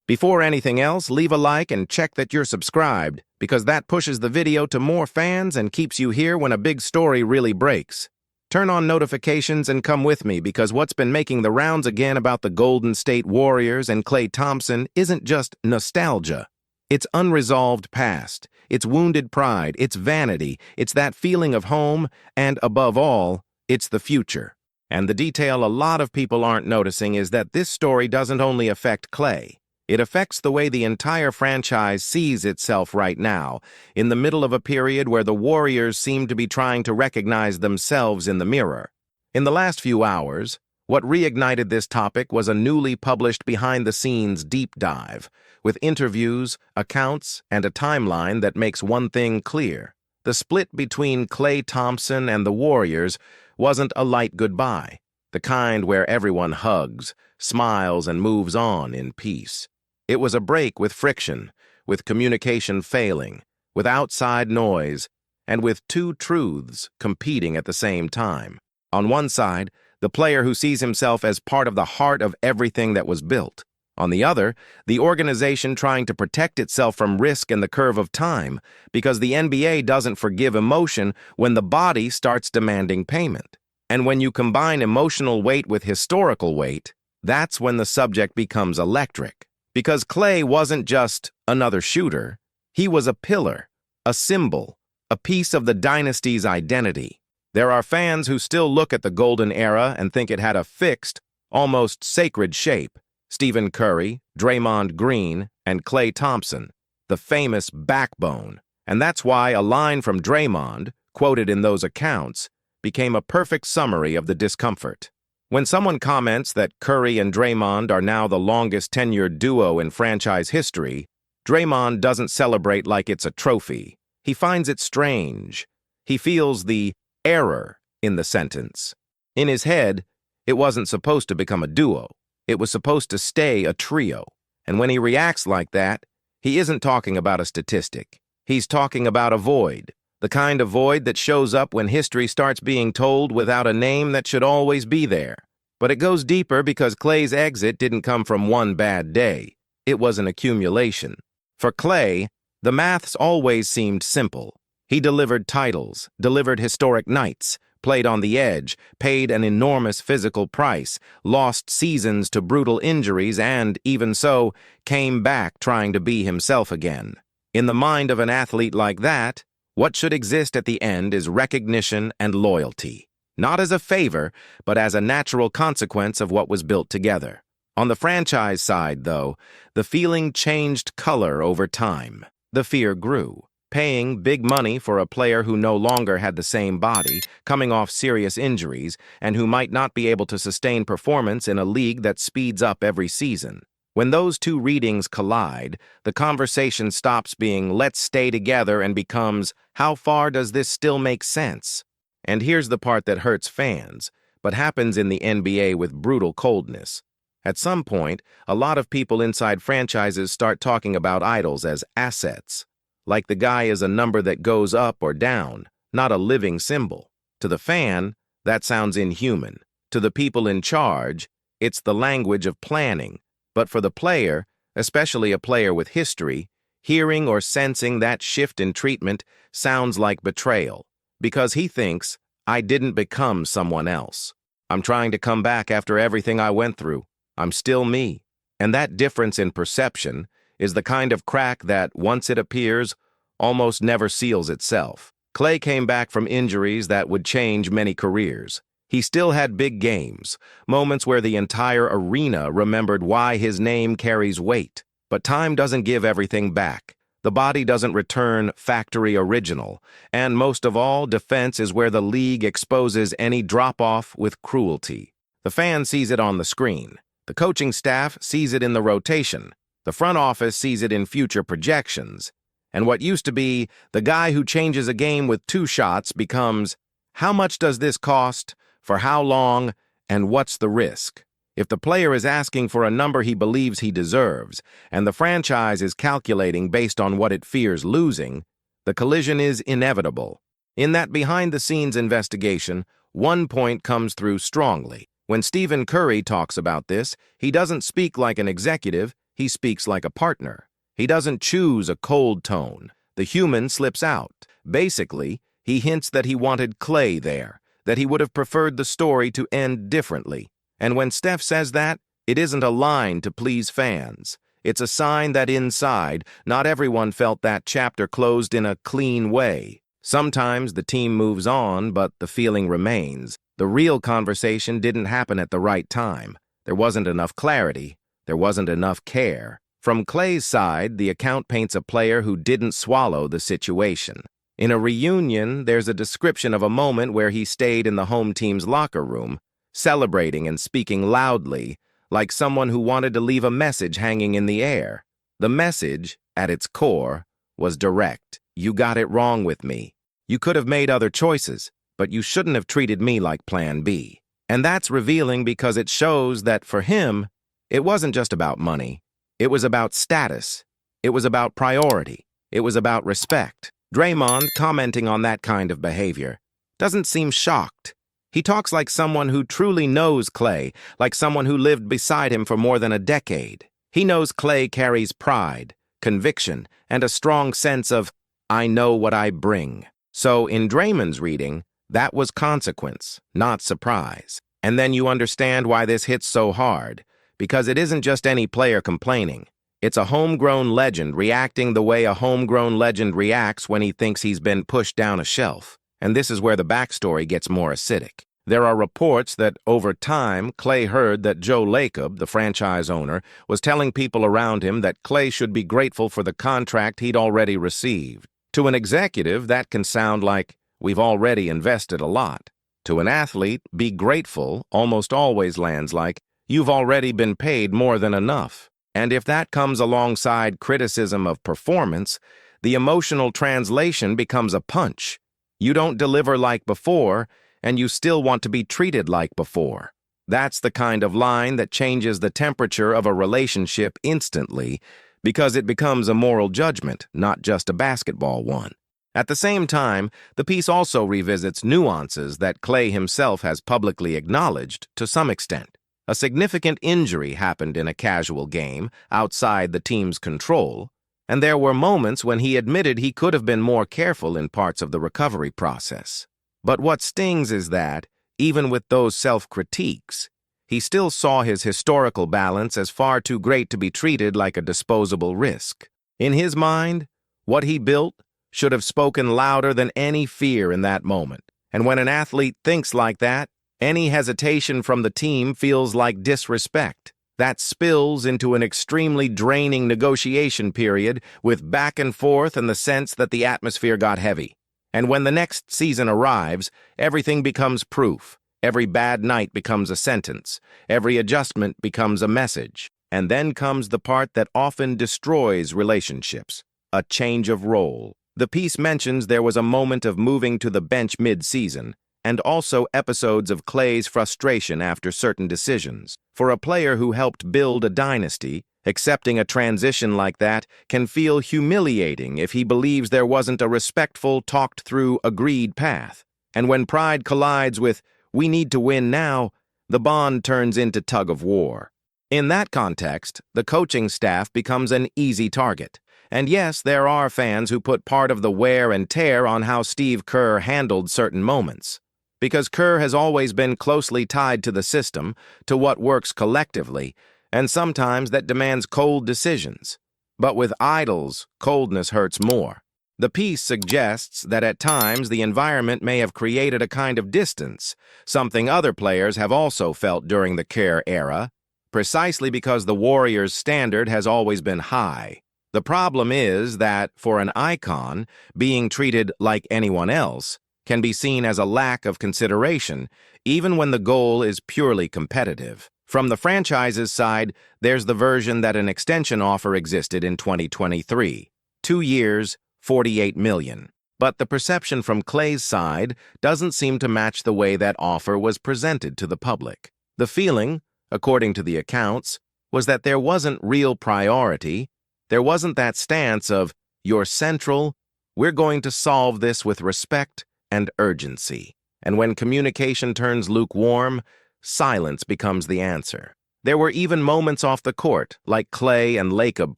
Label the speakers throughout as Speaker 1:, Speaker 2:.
Speaker 1: Before anything else, leave a like and check that you're subscribed, because that pushes the video to more fans and keeps you here when a big story really breaks. Turn on notifications and come with me, because what's been making the rounds again about the Golden State Warriors and Klay Thompson isn't just nostalgia. It's unresolved past, it's wounded pride, it's vanity, it's that feeling of home, and above all, it's the future. And the detail a lot of people aren't noticing is that this story doesn't only affect Klay. It affects the way the entire franchise sees itself right now, in the middle of a period where the Warriors seem to be trying to recognize themselves in the mirror. In the last few hours, what reignited this topic was a newly published behind-the-scenes deep dive, with interviews, accounts, and a timeline that makes one thing clear. The split between Klay Thompson and the Warriors wasn't a light goodbye, the kind where everyone hugs, smiles, and moves on in peace. It was a break with friction, with communication failing, with outside noise, and with two truths competing at the same time. On one side, the player who sees himself as part of the heart of everything that was built. On the other, the organization trying to protect itself from risk in the curve of time, because the NBA doesn't forgive emotion when the body starts demanding payment. And when you combine emotional weight with historical weight, that's when the subject becomes electric. Because Klay wasn't just another shooter, he was a pillar, a symbol, a piece of the dynasty's identity. There are fans who still look at the golden era and think it had a fixed, almost sacred shape. Stephen Curry, Draymond Green, and Klay Thompson, the famous backbone. And that's why a line from Draymond, quoted in those accounts, became a perfect summary of the discomfort. When someone comments that Curry and Draymond are now the longest-tenured duo in franchise history, Draymond doesn't celebrate like it's a trophy. He finds it strange. He feels the error in the sentence. In his head, it wasn't supposed to become a duo. It was supposed to stay a trio. And when he reacts like that, he isn't talking about a statistic. He's talking about a void. The kind of void that shows up when history starts being told without a name that should always be there. But it goes deeper because Klay's exit didn't come from one bad day. It was an accumulation. For Klay, the maths always seemed simple. He delivered titles, delivered historic nights, played on the edge, paid an enormous physical price, lost seasons to brutal injuries, and, even so, came back trying to be himself again. In the mind of an athlete like that, what should exist at the end is recognition and loyalty, not as a favor, but as a natural consequence of what was built together. On the franchise side, though, the feeling changed color over time. The fear grew. Paying big money for a player who no longer had the same body, coming off serious injuries, and who might not be able to sustain performance in a league that speeds up every season. When those two readings collide, the conversation stops being "let's stay together" and becomes "how far does this still make sense?" And here's the part that hurts fans, but happens in the NBA with brutal coldness. At some point, a lot of people inside franchises start talking about idols as assets, like the guy is a number that goes up or down, not a living symbol. To the fan, that sounds inhuman. To the people in charge, it's the language of planning. But for the player, especially a player with history, hearing or sensing that shift in treatment sounds like betrayal, because he thinks, I didn't become someone else. I'm trying to come back after everything I went through. I'm still me. And that difference in perception is the kind of crack that, once it appears, almost never seals itself. Klay came back from injuries that would change many careers. He still had big games, moments where the entire arena remembered why his name carries weight. But time doesn't give everything back. The body doesn't return factory original. And most of all, defense is where the league exposes any drop-off with cruelty. The fan sees it on the screen. The coaching staff sees it in the rotation. The front office sees it in future projections. And what used to be the guy who changes a game with 2 shots becomes, how much does this cost? For how long, and what's the risk? If the player is asking for a number he believes he deserves, and the franchise is calculating based on what it fears losing, the collision is inevitable. In that behind-the-scenes investigation, one point comes through strongly. When Stephen Curry talks about this, he doesn't speak like an executive, He speaks like a partner. He doesn't choose a cold tone. The human slips out. Basically, he hints that he wanted Klay there, that he would have preferred the story to end differently. And when Steph says that, it isn't a line to please fans. It's a sign that inside, not everyone felt that chapter closed in a clean way. Sometimes the team moves on, but the feeling remains. The real conversation didn't happen at the right time. There wasn't enough clarity. There wasn't enough care. From Klay's side, the account paints a player who didn't swallow the situation. In a reunion, there's a description of a moment where he stayed in the home team's locker room, celebrating and speaking loudly, like someone who wanted to leave a message hanging in the air. The message, at its core, was direct. You got it wrong with me. You could have made other choices, but you shouldn't have treated me like Plan B. And that's revealing because it shows that for him, it wasn't just about money. It was about status. It was about priority. It was about respect. Draymond, commenting on that kind of behavior, doesn't seem shocked. He talks like someone who truly knows Klay, like someone who lived beside him for more than a decade. He knows Klay carries pride, conviction, and a strong sense of, I know what I bring. So in Draymond's reading, that was consequence, not surprise. And then you understand why this hits so hard. Because it isn't just any player complaining. It's a homegrown legend reacting the way a homegrown legend reacts when he thinks he's been pushed down a shelf. And this is where the backstory gets more acidic. There are reports that over time, Klay heard that Joe Lacob, the franchise owner, was telling people around him that Klay should be grateful for the contract he'd already received. To an executive, that can sound like, we've already invested a lot. To an athlete, be grateful almost always lands like, you've already been paid more than enough. And if that comes alongside criticism of performance, the emotional translation becomes a punch. You don't deliver like before, and you still want to be treated like before. That's the kind of line that changes the temperature of a relationship instantly, because it becomes a moral judgment, not just a basketball one. At the same time, the piece also revisits nuances that Klay himself has publicly acknowledged to some extent. A significant injury happened in a casual game, outside the team's control, and there were moments when he admitted he could have been more careful in parts of the recovery process. But what stings is that, even with those self-critiques, he still saw his historical balance as far too great to be treated like a disposable risk. In his mind, what he built should have spoken louder than any fear in that moment. And when an athlete thinks like that, any hesitation from the team feels like disrespect. That spills into an extremely draining negotiation period with back and forth and the sense that the atmosphere got heavy. And when the next season arrives, everything becomes proof. Every bad night becomes a sentence. Every adjustment becomes a message. And then comes the part that often destroys relationships, a change of role. The piece mentions there was a moment of moving to the bench mid-season, and also episodes of Klay's frustration after certain decisions. For a player who helped build a dynasty, accepting a transition like that can feel humiliating if he believes there wasn't a respectful, talked-through, agreed path. And when pride collides with, we need to win now, the bond turns into tug-of-war. In that context, the coaching staff becomes an easy target. And yes, there are fans who put part of the wear and tear on how Steve Kerr handled certain moments. Because Kerr has always been closely tied to the system, to what works collectively, and sometimes that demands cold decisions. But with idols, coldness hurts more. The piece suggests that at times the environment may have created a kind of distance, something other players have also felt during the Kerr era, precisely because the Warriors' standard has always been high. The problem is that, for an icon, being treated like anyone else can be seen as a lack of consideration, even when the goal is purely competitive. From the franchise's side, there's the version that an extension offer existed in 2023. 2 years, $48 million. But the perception from Klay's side doesn't seem to match the way that offer was presented to the public. The feeling, according to the accounts, was that there wasn't real priority. There wasn't that stance of, you're central, we're going to solve this with respect and urgency. And when communication turns lukewarm, silence becomes the answer. There were even moments off the court, like Klay and Lacob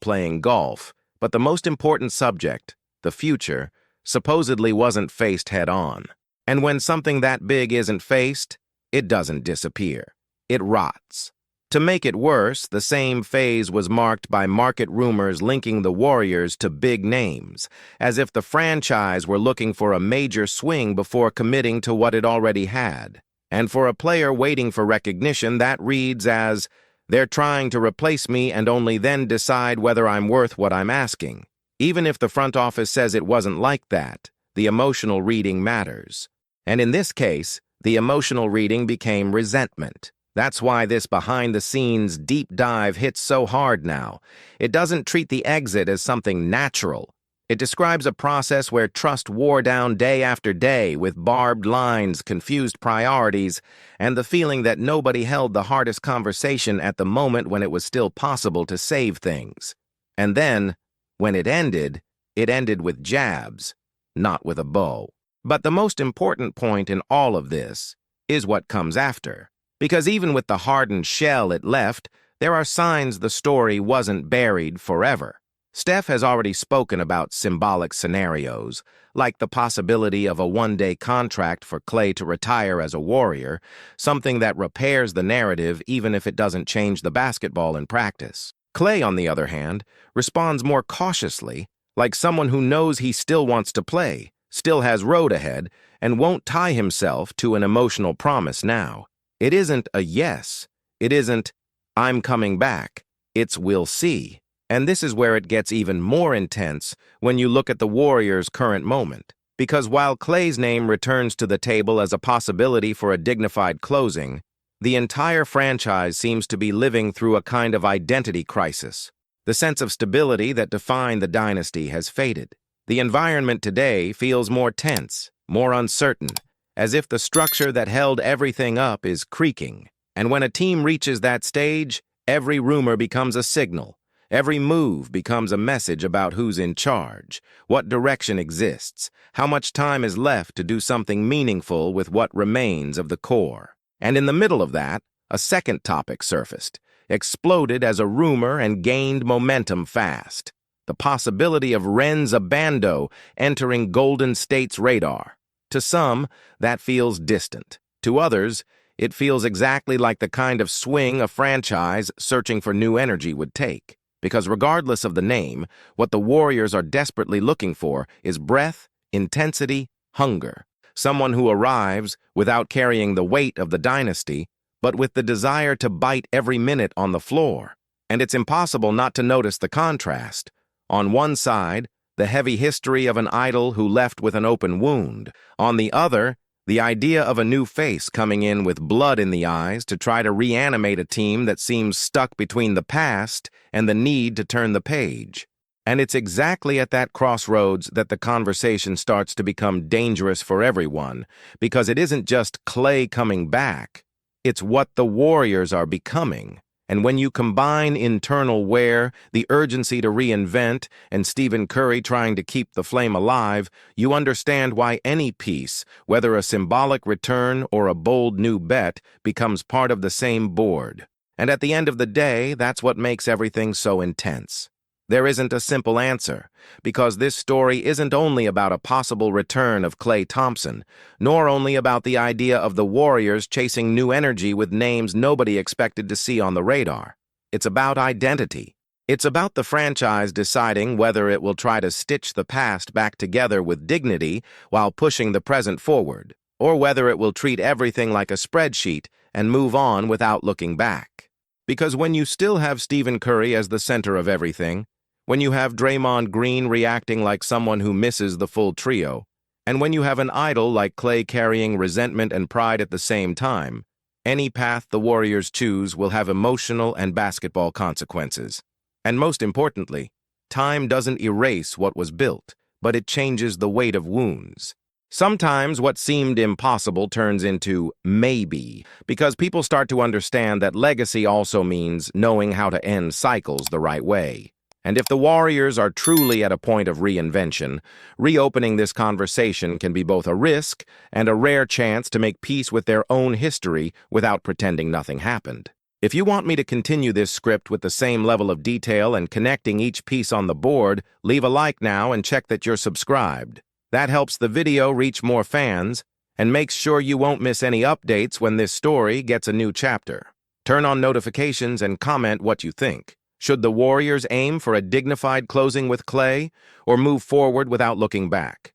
Speaker 1: playing golf, but the most important subject, the future, supposedly wasn't faced head-on. And when something that big isn't faced, it doesn't disappear. It rots. To make it worse, the same phase was marked by market rumors linking the Warriors to big names, as if the franchise were looking for a major swing before committing to what it already had. And for a player waiting for recognition, that reads as, "They're trying to replace me and only then decide whether I'm worth what I'm asking." Even if the front office says it wasn't like that, the emotional reading matters. And in this case, the emotional reading became resentment. That's why this behind-the-scenes deep dive hits so hard now. It doesn't treat the exit as something natural. It describes a process where trust wore down day after day with barbed lines, confused priorities, and the feeling that nobody held the hardest conversation at the moment when it was still possible to save things. And then, when it ended with jabs, not with a bow. But the most important point in all of this is what comes after. Because even with the hardened shell it left, there are signs the story wasn't buried forever. Steph has already spoken about symbolic scenarios, like the possibility of a one-day contract for Klay to retire as a Warrior, something that repairs the narrative even if it doesn't change the basketball in practice. Klay, on the other hand, responds more cautiously, like someone who knows he still wants to play, still has road ahead, and won't tie himself to an emotional promise now. It isn't a yes. It isn't, "I'm coming back." It's, "we'll see." And this is where it gets even more intense when you look at the Warriors' current moment. Because while Klay's name returns to the table as a possibility for a dignified closing, the entire franchise seems to be living through a kind of identity crisis. The sense of stability that defined the dynasty has faded. The environment today feels more tense, more uncertain, as if the structure that held everything up is creaking. And when a team reaches that stage, every rumor becomes a signal. Every move becomes a message about who's in charge, what direction exists, how much time is left to do something meaningful with what remains of the core. And in the middle of that, a second topic surfaced, exploded as a rumor and gained momentum fast. The possibility of Abando entering Golden State's radar. To some, that feels distant. To others, it feels exactly like the kind of swing a franchise searching for new energy would take. Because regardless of the name, what the Warriors are desperately looking for is breadth, intensity, hunger. Someone who arrives without carrying the weight of the dynasty, but with the desire to bite every minute on the floor. And it's impossible not to notice the contrast. On one side, the heavy history of an idol who left with an open wound. On the other, the idea of a new face coming in with blood in the eyes to try to reanimate a team that seems stuck between the past and the need to turn the page. And it's exactly at that crossroads that the conversation starts to become dangerous for everyone, because it isn't just Klay coming back, it's what the Warriors are becoming. And when you combine internal wear, the urgency to reinvent, and Stephen Curry trying to keep the flame alive, you understand why any piece, whether a symbolic return or a bold new bet, becomes part of the same board. And at the end of the day, that's what makes everything so intense. There isn't a simple answer, because this story isn't only about a possible return of Klay Thompson, nor only about the idea of the Warriors chasing new energy with names nobody expected to see on the radar. It's about identity. It's about the franchise deciding whether it will try to stitch the past back together with dignity while pushing the present forward, or whether it will treat everything like a spreadsheet and move on without looking back. Because when you still have Stephen Curry as the center of everything, when you have Draymond Green reacting like someone who misses the full trio, and when you have an idol like Klay carrying resentment and pride at the same time, any path the Warriors choose will have emotional and basketball consequences. And most importantly, time doesn't erase what was built, but it changes the weight of wounds. Sometimes what seemed impossible turns into maybe, because people start to understand that legacy also means knowing how to end cycles the right way. And if the Warriors are truly at a point of reinvention, reopening this conversation can be both a risk and a rare chance to make peace with their own history without pretending nothing happened. If you want me to continue this script with the same level of detail and connecting each piece on the board, leave a like now and check that you're subscribed. That helps the video reach more fans and makes sure you won't miss any updates when this story gets a new chapter. Turn on notifications and comment what you think. Should the Warriors aim for a dignified closing with Klay or move forward without looking back?